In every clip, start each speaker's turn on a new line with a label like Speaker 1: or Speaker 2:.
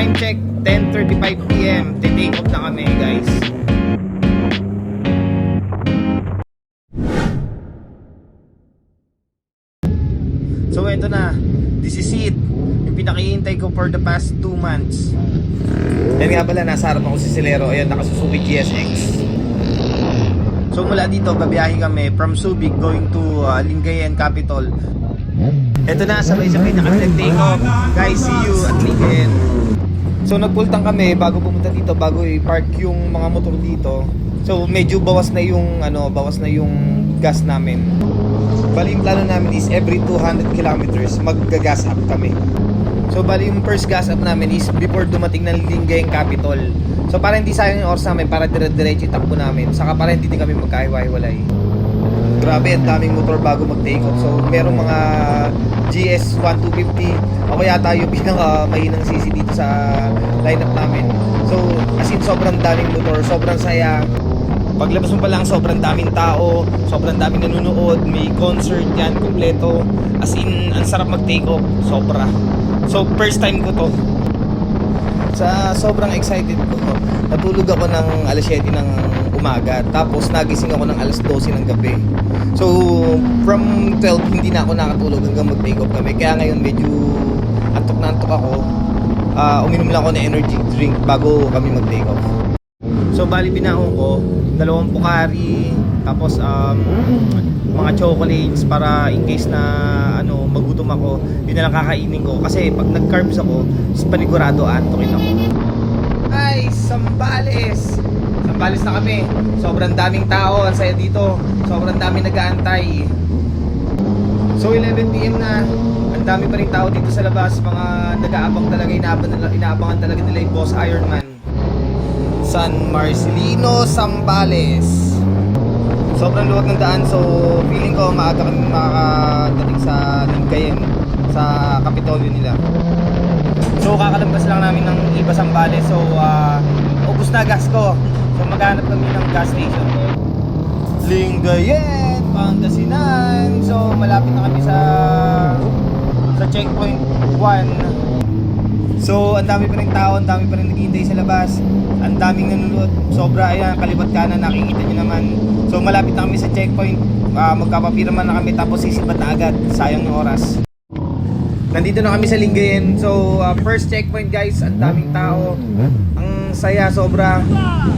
Speaker 1: time check, 10:35 PM. Take off na kami, guys. So ito na, this is it. Yung pinakihintay ko for the past 2 months. Yan nga pala, nasa harap ako si Silero. Ayan, naka-Suzuki GSX. So mula dito, babiyahe kami from Subic going to Lingayen Capital. Ito na, sabay-sabay naka-take off. Guys, see you at Lingayen. So nagpultang kami bago pumunta dito, bago i-park yung mga motor dito. So medyo bawas na yung gas namin. Bali yung plano namin is every 200 kilometers mag-gas up kami. So bali yung first gas up namin is before dumating ng Lingayen Capital. So para hindi sayang yung oras namin, para dire-diretso yung takbo namin. Saka para hindi din kami magkahiwa-hiwalay. Grabe, ang daming motor bago mag-take off. So merong mga GS1250. Ako yata yung pinaka-mahinang CC dito sa lineup namin. So as in sobrang daming motor, sobrang saya. Paglabas mo pa lang, sobrang daming tao, sobrang daming nanonood, may concert yan, kompleto. As in, ang sarap mag-take off, sobra. So, first time ko to. Sa sobrang excited ko, natulog ako ng alas 7 ng umaga, tapos nagising ako ng alas 12 ng gabi. So, from 12, hindi na ako nakatulog hanggang mag-take off kami. Kaya ngayon, medyo antok na antok ako. Uminom lang ako ng energy drink bago kami mag-take off. So bali binaon ko 2 Pocari, tapos mga chocolates para in case na magutom ako, yun na lang kakainin ko. Kasi pag nag-carbs ako, panigurado antokin ako. Ay, Zambales! Zambales na kami. Sobrang daming tao, ang saya dito. Sobrang daming nag-aantay. So 11 PM na. Ang dami pa rin tao dito sa labas. Mga nag-aabang talaga, inaabangan talaga nila yung Boss Ironman. San Marcelino, Zambales. Sobrang luwag ng daan, so feeling ko maaga kami makakadating sa Lingayen, sa Kapitolyo nila. So kakalabas lang namin ng iba Zambales, so ubos na gas ko. So maghanap kami ng gas station. Lingayen, Pangasinan. So malapit na kami sa checkpoint 1. So, ang dami pa rin tao, ang dami pa rin naghihintay sa labas. Ang daming nanonood. Sobra, ayan, kalibat kanan, nakikita nyo naman. So, malapit na kami sa checkpoint. Magkapapirma na kami, tapos sisibat na agad. Sayang yung oras. Nandito na kami sa Lingayen. So, first checkpoint guys, ang daming tao. Ang saya, sobra.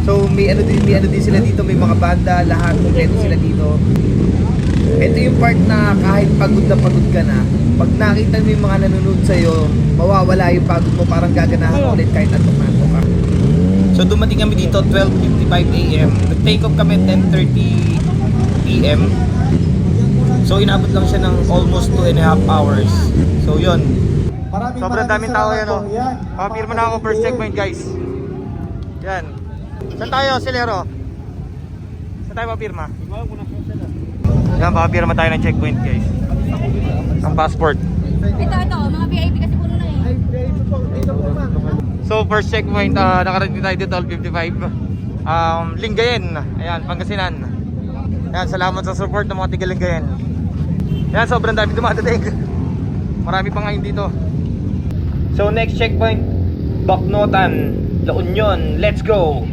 Speaker 1: So, may ano din sila dito, may mga banda, lahat, kompleto sila dito. Ito yung part na kahit pagod ka na, pag nakita mo yung mga nanonood sa'yo, mawawala yung pagod mo, parang gaganahan mo ulit kahit antok ka. So dumating kami dito 12:55 AM. Nag-take off kami 10:30 PM. So inabot lang siya ng almost 2.5 hours. So yun. Sobrang daming tao yan o. Papirma na ako first checkpoint guys. Yan. Saan tayo, Silero? Saan tayo papirma? Yan, papirma tayo ng checkpoint guys. Ang passport.
Speaker 2: Ito, mga VIP kasi puno na eh.
Speaker 1: So first checkpoint, nakarating tayo dito 12:55. Lingayen, ayan, Pangasinan. Ayan, salamat sa support ng mga tiga Lingayen. Ayan, sobrang dami dumadating. Marami pa ngayon dito. So next checkpoint, Bacnotan, La Union. Let's go!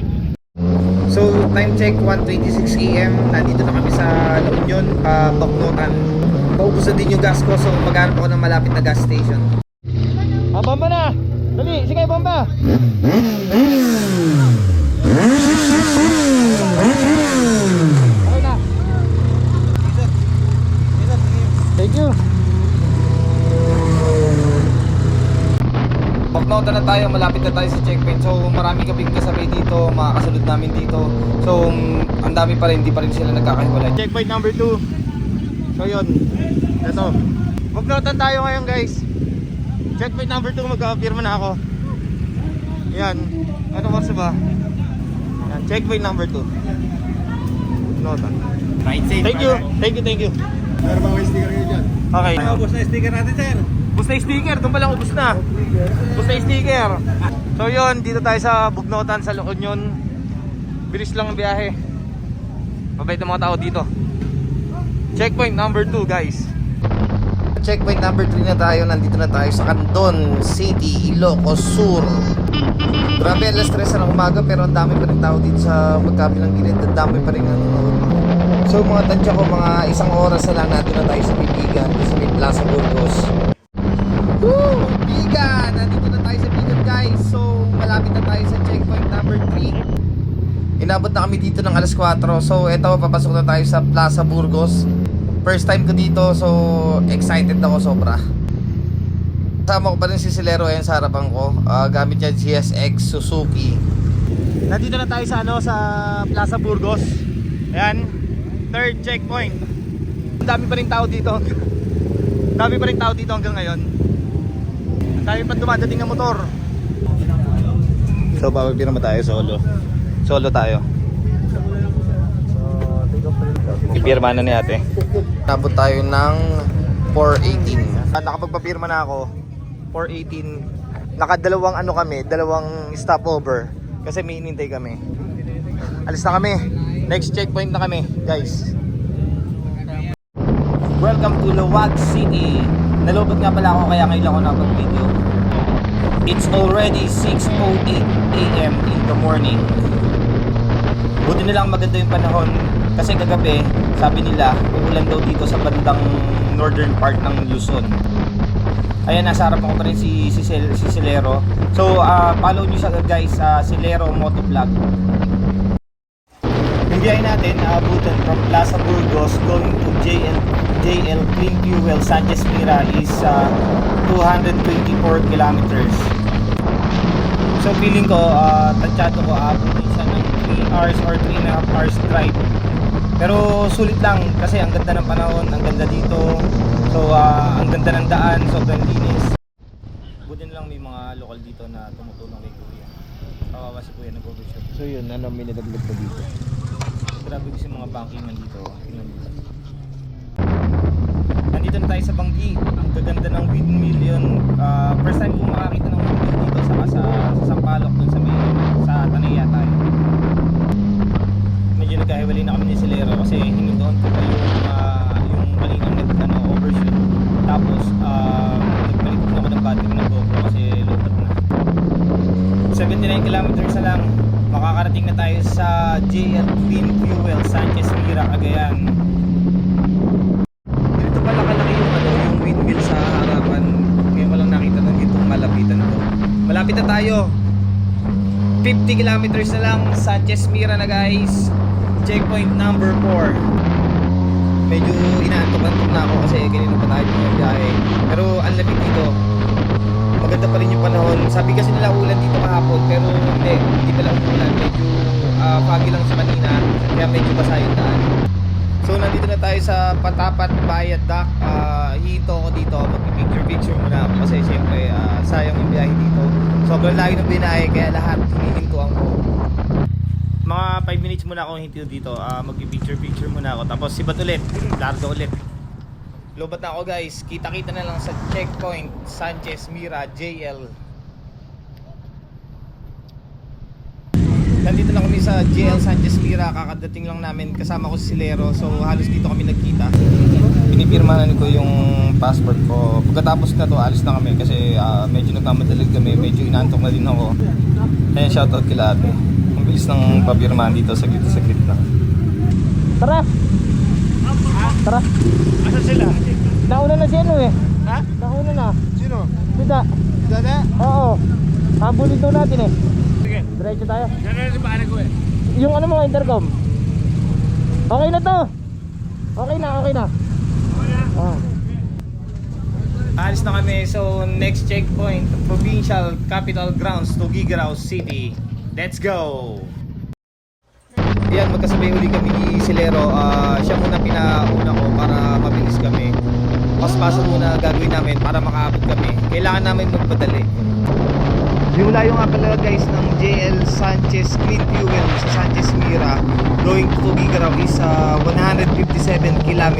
Speaker 1: So time check 1:26 AM. Nandito na kami sa La Union, Bacnotan. Paubos na din yung gas ko, so maghanap ako ng malapit na gas station. Bomba na! Dali, sige bomba! Okay na. Thank you. Bacnotan na tayo, malapit na tayo sa checkpoint. So marami kaming kasabay dito, mga kasunod namin dito. So ang dami pa rin, hindi pa rin sila nagkakahiwalay. Checkpoint number 2. So yun, ito. Bacnotan tayo ngayon guys. Checkpoint number 2, magkapirma na ako. Yan, ano oras ba? Yan, checkpoint number 2. Bacnotan. Ride safe. Thank you.
Speaker 3: Meron bang may sticker kayo dyan?
Speaker 1: Okay.
Speaker 3: Ubus na yung sticker natin, sir.
Speaker 1: Ubus na yung sticker, doon palang ubus na. Ubus na yung sticker. So yun, dito tayo sa Bacnotan, sa La Union. Bilis lang ang biyahe. Mabait ang mga tao dito. Checkpoint number 2 guys. checkpoint number 3 na tayo. Nandito na tayo sa Candon City, Ilocos Sur. Grabe, alas 3 na ng umaga pero ang dami pa rin tao dito sa magkabilang gilid. Ang dami pa rin nanonood. So mga tansya ko, mga isang oras na lang natin na tayo sa Bigan, sa may Plaza Burgos. Woo! Bigan! Nandito na tayo sa Bigan, guys. So malapit na tayo sa checkpoint number 3. Inabot na kami dito ng alas 4. So eto, papasok na tayo sa Plaza Burgos. First time ko dito, so excited ako sobra. Kasama ko pa rin si Silero ayan sa harapan ko. Gamit niya GSX Suzuki. Nandito na tayo sa sa Plaza Burgos. Ayan, third checkpoint. Ang dami pa rin tao dito. Dami pa rin tao dito hanggang ngayon. Ang dami pa dumadating na motor. So bababira mo tayo solo. Solo tayo. Ipirma na ni ate. Nabot tayo ng 418. Nakapagpapirma na ako. 418. Nakadalawang kami, dalawang stopover. Kasi may inintay kami. Alis na kami. Next checkpoint na kami, guys. Welcome to Luwag City. Nalobot nga pala ako kaya ngayon ako napag-video. It's already 6:08 AM in the morning. Buti na lang maganda yung panahon. Kasi kagabi, sabi nila, uulan daw dito sa bandang northern part ng Luzon. Ayan, nasa harapan ko pa rin si Silero. So, follow nyo siya guys sa Silero Motovlog. Yung biyahe natin, abutan from Plaza Burgos going to JL Clean Fuel Sanchez Mira is 224 kilometers. So, feeling ko, tansyado ko, abutin siya ng 3 hours or 3.5 hours drive. Pero sulit lang kasi ang ganda ng panahon, ang ganda dito. So ang ganda ng daan, sobrang linis. Buti na lang may mga lokal dito na tumutulong kay Kuya. Kawawa si Kuya nag-overshoot. So yun, may nilaglag pa dito. Grabe kasi mga bankingan dito. Tingnan dito. Nandito na tayo sa Banggi. Ang gaganda ng windmill yun. First time ko makakita ng windmill dito sa Sampaloc dun sa Tanaya tayo. Medyo nagkahiwalay na kami ni Silero kasi hinindoon ko pa yung malingang overshoot. Tapos nagpalit ko ako ng battery ng GoPro kasi lupat na. 79 kilometers na lang makakarating na tayo sa JL Clean Fuel Sanchez Mira, Cagayan. Dito pala kalaki yung windmill sa harapan. Ngayon ko lang nakita ng gitong malapitan ko. Malapit na tayo. 50 kilometers na lang, Sanchez Mira na guys. Checkpoint number 4. Medyo inaantok-antok na ako kasi kanina pa tayo biyahe. Pero ang lamig dito. Maganda pa rin yung panahon. Sabi kasi nila ulan dito kahapon pero hindi pala umulan. Medyo foggy lang sa kanina kaya medyo basa yung daan. So nandito na tayo sa Patapat Viaduct. Hihinto ako dito. Magpipicture muna ako kasi syempre sayang yung biyahe dito. Sobrang layo ng binahe kaya lahat hinihintuan ko. Mga 5 minutes muna ako hinto dito. Magpipicture muna ako. Tapos sibat ulit. Lardo ulit. Lobat na ako guys. Kita-kita na lang sa checkpoint Sanchez Mira JL. Nandito na kami sa JL Sanchez Mira. Kakadating lang namin. Kasama ko si Silero. So halos dito kami nagkita. Pinipirmahan ko yung passport ko. Pagkatapos na to alis na kami kasi medyo nagmamadalig kami. Medyo inaantok na din ako. Kaya shoutout kila ate. Ang bilis ng papirmahan dito sa gitna.
Speaker 4: Tara! Tara!
Speaker 3: Asan sila?
Speaker 4: Nauna na si ano eh.
Speaker 3: Ha?
Speaker 4: Nauna na.
Speaker 3: Sino?
Speaker 4: Kita.
Speaker 3: Sila na?
Speaker 4: Oo. Habulin daw natin eh.
Speaker 3: Sige.
Speaker 4: Diretso tayo.
Speaker 3: Yan na si pare ko eh.
Speaker 4: Yung ano mo, intercom. Okay na to. Okay na, okay na. Oh.
Speaker 1: Alis na kami. So next checkpoint, Provincial Capital Grounds, Tuguegarao City. Let's go! Yan, magkasabay uli kami ni Silero. Siya muna pinauna ko para mabilis kami. Pas-paso muna gagawin namin para makaabot kami. Kailangan namin magpadali. Yung layo nga pala guys ng JL Sanchez Clean Fuel sa Sanchez Mira going to Tuguegarao is 157 km.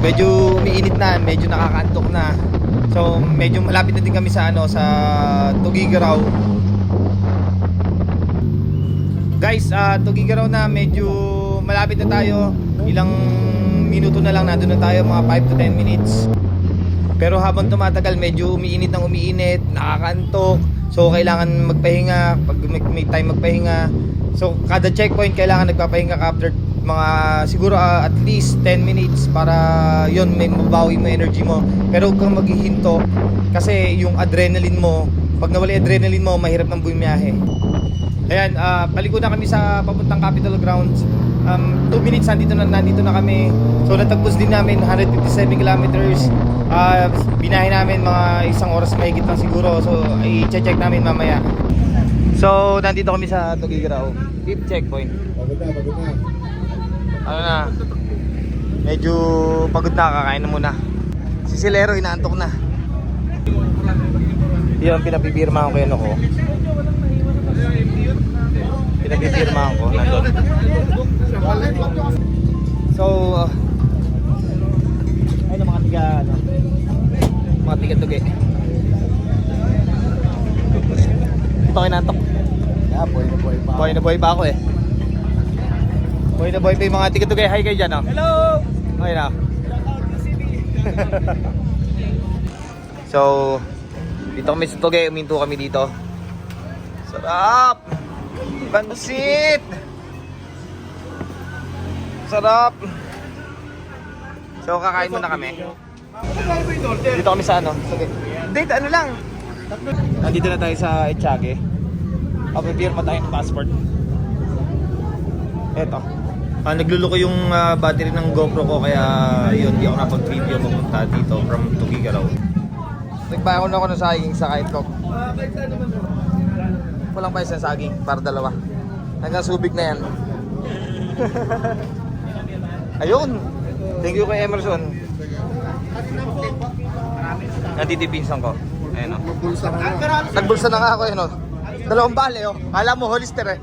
Speaker 1: Medyo umiinit na, medyo nakakaantok na. So medyo malapit na din kami sa sa Tuguegarao. Guys, Tuguegarao na, medyo malapit na tayo. Ilang minuto na lang nandun na tayo, mga 5 to 10 minutes. Pero habang tumatagal, medyo umiinit ng umiinit, nakakantok. So kailangan magpahinga, pag may time magpahinga. So kada checkpoint kailangan nagpapahinga ka after mga siguro at least 10 minutes para yon may mabawi mo energy mo. Pero huwag kang maghihinto kasi yung adrenaline mo, pag nawala yung adrenaline mo, mahirap nang bumiyahe. Ayan, paliko na kami sa papuntang Capitol Grounds. 2 minutes nandito na kami. So natagpos din namin 157 kilometers. Binahe namin mga 1 oras mahigit lang siguro. So i-check namin mamaya. So nandito kami sa Tuguegarao, 5th checkpoint. Ano na? Medyo pagod na, kakain na muna. Si Silero inaantok na. Yun, pinapipirmahan ko yun ako. Pinapipirmahan ko, nandun. So, ayun ang mga tiga, ano, mga tiga-tugi. Ito kinantok. Boy na boy pa ako eh. Boy na boy pa yung mga tiga-tugi. Hi kayo dyan, oh. Hello! Okay na. So, dito kami sa Tugi, uminto kami dito. Sarap! Pansit! Sarap! So, kakain muna kami. Dito kami sa ano? Tugi. Date, ano lang? Nandito na tayo sa Echage. Papipirma tayo ng passport. Eto. Nagluluko yung battery ng GoPro ko kaya yun, di ako napag-video papunta dito from Tuguegarao. Nagbayakon ako ng saging sa kahit ko. Walang pa isang saging para dalawa. Hanggang Subic na yan. Ayun. Thank you kay Emerson. Nandito yung pinsan ko. Ayun o. Nagbulsa na nga ako yun o. 2 bale o. Kala mo Hollister eh.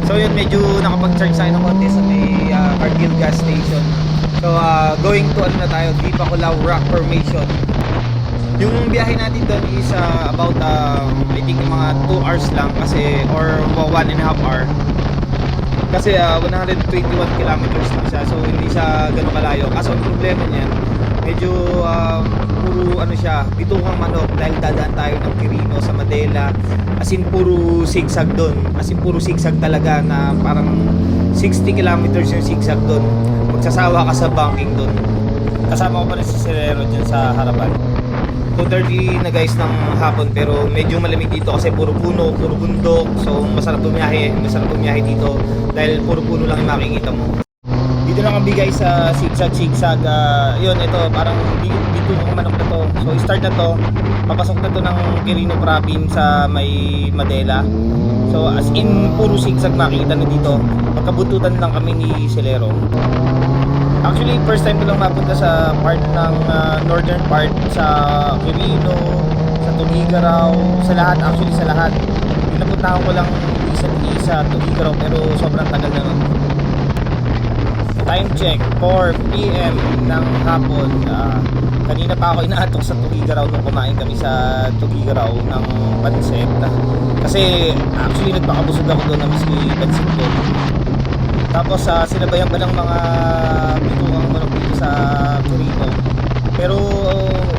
Speaker 1: So yun, medyo nakapag-charge tayo ng konti sa may Cargill gas station. So going to ano na tayo, Dipakulaw Rock Formation. Yung biyahe natin doon is about I think mga 2 hours lang kasi or 1.5 hour. Kasi 121 kilometers lang siya, so hindi siya gano'ng kalayo. Kaso ang problema niyan, medyo puro ano siya, bitukang manok dahil dadaan tayo ng Quirino sa Madela. As in puro zigzag doon. As in puro zigzag talaga na parang 60 kilometers yung zigzag doon. Magsasawa ka sa banking doon. Kasama ko pa rin si Serero dyan sa harapan. 2:30 na guys ng hapon pero medyo malamig dito kasi puro puno, puro bundok. So masarap bumiyahe dito dahil puro puno lang yung makikita mo. Dito na kami guys sa zigzag. Yun, ito parang dito ang manok na to. So start na to, papasok na to ng Quirino province sa may Madela. So as in puro zigzag makikita na dito. Magkabuntutan lang kami ni Silero. Actually first time ko lang mapunta sa part ng northern part sa Quirino, sa Tuguegarao, sa lahat. Pinapuntahan ko lang recently sa Tuguegarao pero sobrang tagal na nun. Time check, 4 PM ng hapon. Kanina pa ako inaatok sa Tuguegarao nung kumain kami sa Tuguegarao ng pansit. Kasi actually nagpakabusog ako doon na miski pansit doon. Tapos sinabayan pa ng mga bitukang manok dito sa Quirino. Pero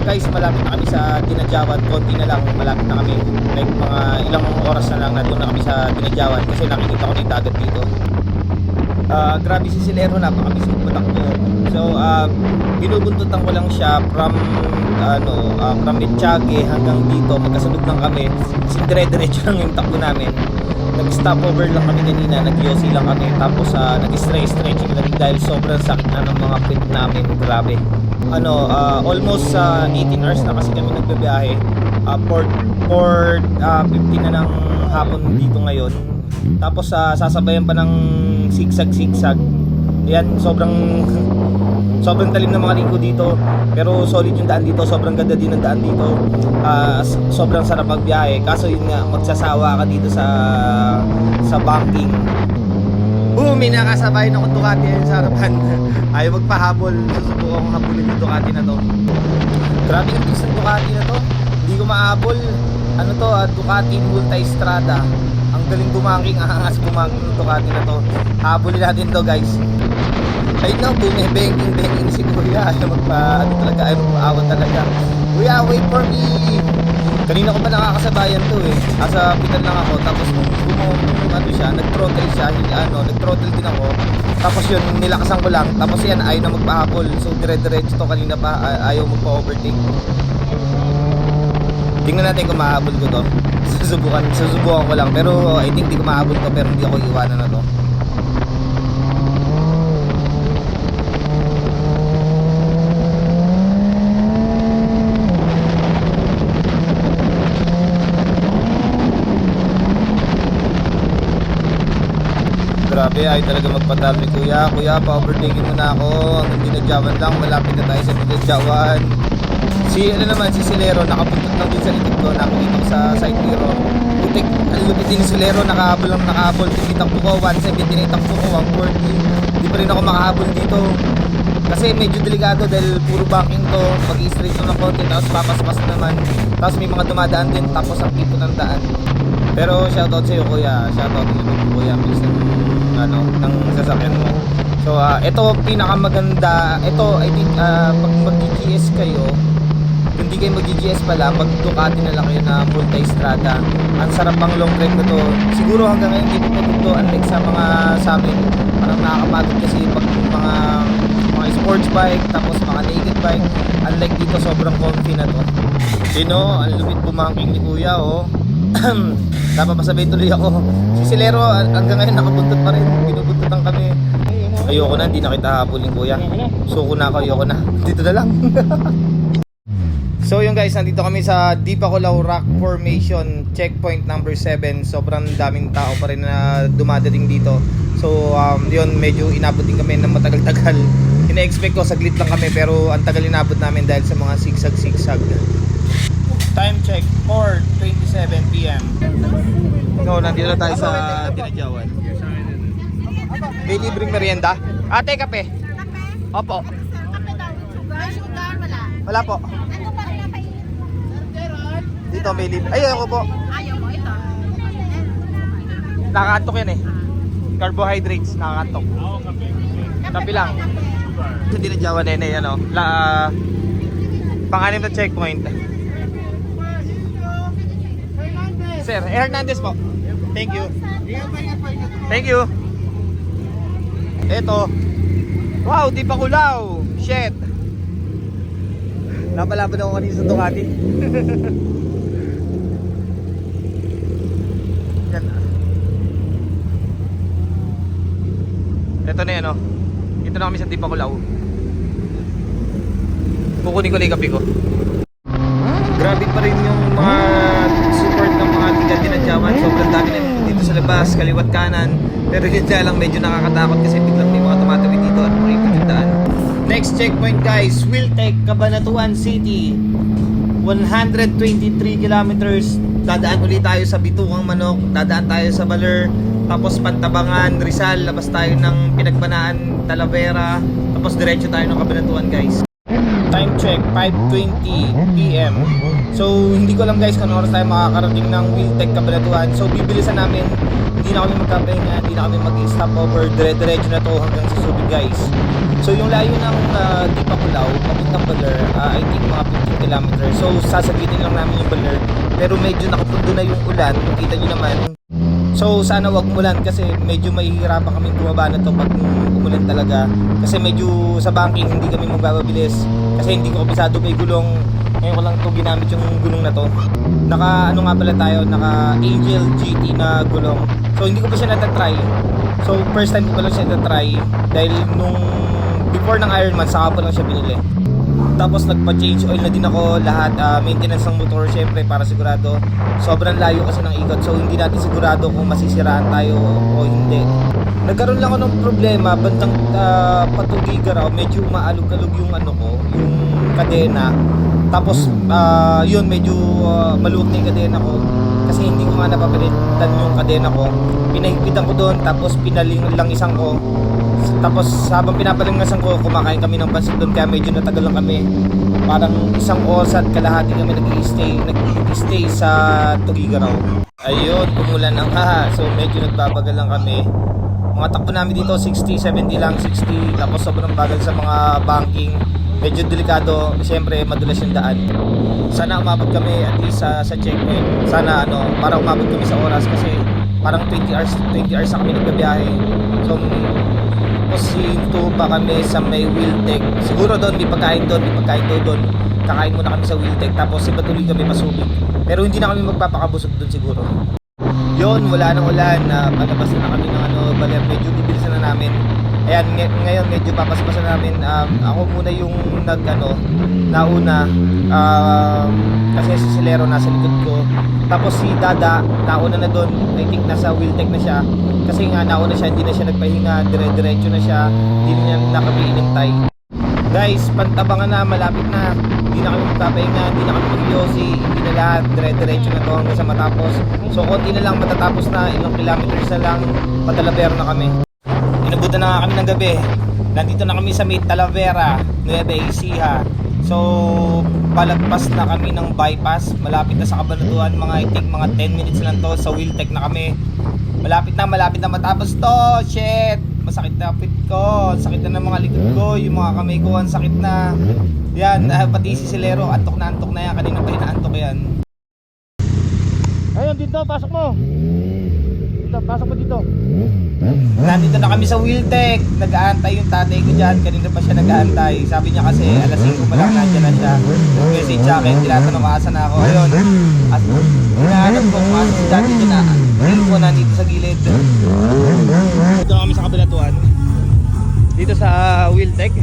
Speaker 1: guys, malapit na kami sa Dinadjawan. Konti na lang, malapit na kami. Like mga ilang oras na lang nandun na kami sa Dinadjawan kasi nakikita ko na yung dagat dito. Grabe si Silero, napakabis magpatakbo. So binubuntutan ko lang siya from Echage hanggang dito. Magkasunod lang kami. Kasi dire-diretso lang yung takbo namin. Nag-stopover lang kami kanina, nag-yosi lang kami. Tapos nag-stretching lang dahil sobrang sakit na ng mga pit namin. Grabe. Almost 18 hours na kasi kami nagbibiyahe. 4:15 na ng hapon dito ngayon. Tapos sasabayan pa ng zigzag. Ayan, sobrang talim ng mga liko dito. Pero solid yung daan dito, sobrang ganda din ng daan dito. Sobrang sarap magbiyahe. Kaso yun nga, magsasawa ka dito sa banking. May nakasabay na Ducati yun sa harapan. Ayaw magpahabol. Susubukan kong habulin yung Ducati na to. Grabe yung ng Ducati na to. Hindi ko mahabol. Ducati Multistrada. Ang galing bumangking, aangas bumangking ng Ducati na to. Habulin natin to guys. Right now, bumibengking si Kuya. Ayaw magpa-awat talaga. Kuya, wait for me! Kanina ko pa nakakasabayan to eh. Asa pitan lang ako, tapos nag-throttle siya, nag-throttle din ako. Tapos yun, nilakasan ko lang. Tapos yan, ayaw na magpahabol. So dire-diretso to kanina pa, ayaw magpa-overtake. Tingnan natin kung mahabol ko to. Susubukan ko lang. Pero I think di ko mahabol to, pero hindi ako iwanan na to. Grabe, ay talaga magpadal ni Kuya. Kuya, pa-overtaking mo na ako. Hanggang dinadyawan lang, malapit na tayo sa dinadyawan. Si Silero, nakapuntot lang din sa likod ko. Nakakita ko sa side mirror. Putik, ang lupit din ni Silero, nakahabol. Tikitakbo ko, 170, tinitakbo ko, 140. Hindi pa rin ako makahabol dito. Kasi medyo delikado dahil puro banking to. Mag-i-straight to ng konti, tapos papaspas naman. Tapos may mga dumadaan din, tapos ang tipo ng daan. Pero shoutout sa'yo Kuya, shoutout sa'yo Kuya, please ng sasakyan mo. So ito pinakamaganda. Ito I think pag mag-GGS kayo, hindi kayo mag-GGS pala, mag-Ducati na lang kayo na multi-strada. Ang sarap pang long drive na to. Siguro hanggang ngayon hindi ko to unlike sa mga sa amin. Parang nakakapagod kasi pag mga sports bike, tapos mga naked bike. Unlike dito, sobrang comfy na to. Ang lupit bumangking ni Kuya oh. Napapasabay tuloy ako. Si Silero hanggang ngayon nakabuntot pa rin. Binubuntotan kami. Ayoko na, hindi na kita habulin Kuya. Suko na ako, ayoko na. Dito na lang. So yun guys, nandito kami sa Dipakulaw Rock Formation checkpoint number 7. Sobrang daming tao pa rin na dumadating dito. So yun, medyo inabot din kami ng matagal-tagal. Ina-expect ko saglit lang kami, pero ang tagal inabot namin dahil sa mga sigsag-sigsag. Time check, 4:27 PM. So nandito na tayo sa Dinadyawan. May libreng merienda. Ate, kape?
Speaker 2: Kape?
Speaker 1: Opo.
Speaker 2: Kape daw. May sugar, wala.
Speaker 1: Wala po.
Speaker 2: Ano pa rin napain?
Speaker 1: Dito may libre. Ay, ako po.
Speaker 2: Ayaw mo, ito.
Speaker 1: Nakakantok yan eh. Carbohydrates, nakakantok. Kape lang. Sa Dinadyawan ano, pang-anim na checkpoint. Sir, Hernandez po. Thank you. Thank you. Eto. Wow, Dipakulaw. Shit. Napalaban ako kanina sa Ducati. Yan. Ito na yan oh. Ito na kami sa Dipakulaw. Kukunin ko na yung kape ko. Grabe pa rin yung mga support ng mga Dinadyawan. Sobrang dami na dito sa labas, kaliwat kanan. Pero yun na lang, medyo nakakatakot kasi biglang may mga tumatawid dito at makipag yung daan. Next checkpoint guys, Wiltec, Cabanatuan City. 123 kilometers. Dadaan ulit tayo sa Bitukang Manok. Dadaan tayo sa Baler. Tapos Pantabangan, Rizal. Labas tayo ng Pinagbanaan, Talavera. Tapos diretso tayo ng Cabanatuan guys. Time check, 5:20 PM. So hindi ko alam guys kung ano oras tayo makakarating ng Wiltec, Cabanatuan. So bibilisan namin. Hindi na kami magkapahinga, hindi na kami mag-stopover. Dire-diretso na to hanggang sa Subic guys. So yung layo ng Dipakulaw papuntang Baler, I think mga 15 kilometers. So sasagitin lang namin yung Baler. Pero medyo nakapundo na yung ulan, kita nyo naman. So sana wag umulan kasi medyo mahihirapan kami bumaba na to pag umulan talaga. Kasi medyo sa banking hindi kami magbababilis. Kasi hindi ko kabisado may gulong. Ngayon ko lang to ginamit yung gulong na to. Naka ano nga pala tayo, naka Angel GT na gulong. So hindi ko pa siya natatry. So first time ko pa lang siya natatry. Dahil nung before ng Ironman saka pa lang siya binili. Tapos nagpa-change oil na din ako lahat, maintenance ng motor syempre para sigurado. Sobrang layo kasi ng ikot, so hindi natin sigurado kung masisiraan tayo o hindi. Nagkaroon lang ako ng problema bandang Patugigaraw, medyo maalog-alog yung ano ko, yung kadena. Tapos yun medyo maluwag na yung kadena ko kasi hindi ko nga napapalitan yung kadena ko. Pinahigpitan ko doon tapos pinaling lang isang ko. Tapos habang pinapalingasan ko, kumakain kami ng pansit doon, kaya medyo natagal lang kami. Parang isang oras at kalahati kami nag-stay sa Tugigaraw. Ayun, umulan na nga. So medyo nagbabagal lang kami. Mga takbo namin dito 60, 70 lang, 60. Tapos sobrang bagal sa mga banking. Medyo delikado, siyempre madulas yung daan. Sana umabot kami at least sa checkpoint. Sana para umabot kami sa oras kasi parang 20 hours na kami nagbabiyahe. So hinto pa kami sa may Wiltec. Siguro doon may pagkain doon. Kakain muna kami sa Wiltec tapos ipatuloy kami pasubig. Pero hindi na kami magpapakabusog doon siguro. Yon, wala nang ulan. Palabas na kami ng baler. Medyo bibilisan na namin. Ayan, ngayon medyo papaspasan namin. Ako muna yung nauna. Kasi si Silero nasa likod ko. Tapos si Dada, nauna na doon. I think nasa Wiltec na siya. Kasi nga nauna siya, hindi na siya nagpahinga. Dire-diretso na siya. Hindi na niya kami inintay. Guys, pantabangan na, malapit na. Hindi na kami magpapahinga, hindi na kami mag-yosi. Hindi na lahat, dire-diretso na to hanggang sa matapos. So konti na lang matatapos na. Ilang kilometers na lang, Talavera na kami. Inabutan na nga kami ng gabi. Nandito na kami sa may Talavera, Nueva Ecija. So palagpas na kami ng bypass. Malapit na sa Cabanatuan. I think mga 10 minutes lang to. Sa Wiltec na kami. Malapit na matapos to. Shit, masakit na pit ko. Sakit na ng mga likod ko. Yung mga kamay ko, ang sakit na. Yan, pati si Silero, antok na yan. Kanina pa inaantok yan.
Speaker 4: Ayun, dito, pasok mo. Dito, pasok mo dito.
Speaker 1: Nandito na kami sa Wiltec. Nag-aantay yung tatay ko dyan. Kanina pa siya nag-aantay. Sabi niya kasi alas 5 pa lang nandiyan na siya. Message sa akin, tinatanong kung asan na ako. Ayun, hinahanap ko kung asan si daddy dyan na. Tingin ko nandito sa gilid. Dito na kami sa Cabanatuan. Dito sa Wiltec.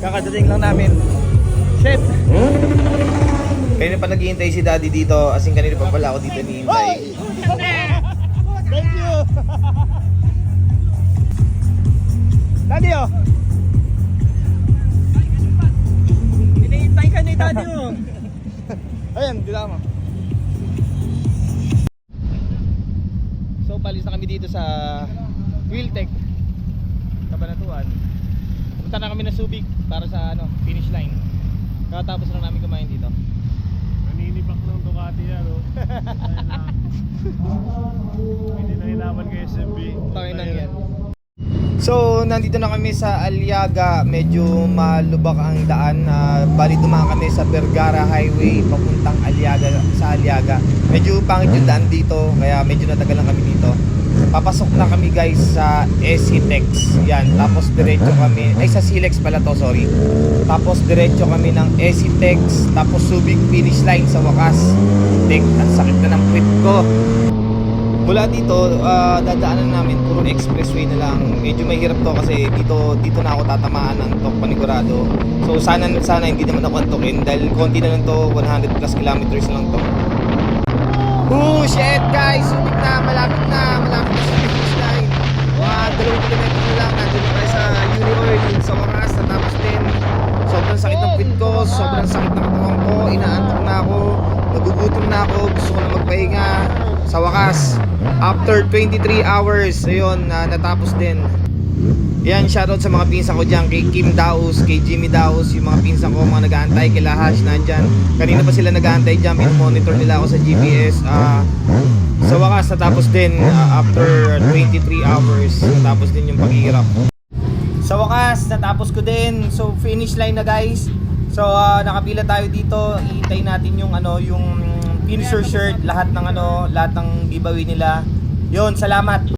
Speaker 1: Kakadating lang namin. Shit! Kanina pa naghihintay si daddy dito. As in kanina pa pala ako dito nihintay.
Speaker 4: Thank you. Daddy, oh. Hinihintay ka ni Daddy, oh.
Speaker 1: Ayan, dila mo. So, palis na kami dito sa Wiltec, Cabanatuan. Punta na kami na Subic para sa finish line. Kakatapos lang namin kumain dito.
Speaker 3: Naninibak ng Ducati yan, oh. Hindi na ilaban kay SMB.
Speaker 1: Takinan yan. So, nandito na kami sa Aliaga. Medyo malubak ang daan. Bali dumaan kami sa Vergara Highway papuntang Aliaga, sa Aliaga. Medyo pangit yung daan dito, kaya medyo natagal lang kami dito. Papasok na kami guys sa SCTEX. Yan, tapos diretso kami sa Silex pala to, sorry. Tapos diretso kami ng SCTEX, tapos Subic finish line sa wakas. Tek, ang sakit na ng puwit ko. Mula dito, dadaanan namin puro expressway na lang. Medyo mahirap to kasi dito na ako tatamaan ng tok panigurado. So sana hindi naman ako antukin dahil konti na lang to, 100 plus kilometers lang to. Oh shit guys, Subic na, malapit na sa finish line. 2 kilometers na lang, nandun na sa Unioil sa wakas. Tapos din, sobrang sakit ng puwit ko, sobrang sakit ng katawan ko, inaantok na ako, nagugutom na ako, gusto ko na magpahinga. Sa wakas, after 23 hours, ayun, natapos din. Yan, shoutout sa mga pinsan ko dyan, kay Kim Daus, kay Jimmy Daus, yung mga pinsan ko, mga nag-aantay, kay Lahash, nandyan. Kanina pa sila nag-aantay dyan, monitor nila ako sa GPS. Sa wakas, natapos din, after 23 hours, natapos din yung paghihirap. Sa wakas, natapos ko din. So, finish line na guys. So, nakapila tayo dito. Iintay natin yung yung finisher shirt, lahat ng giveaway nila. Yon, salamat.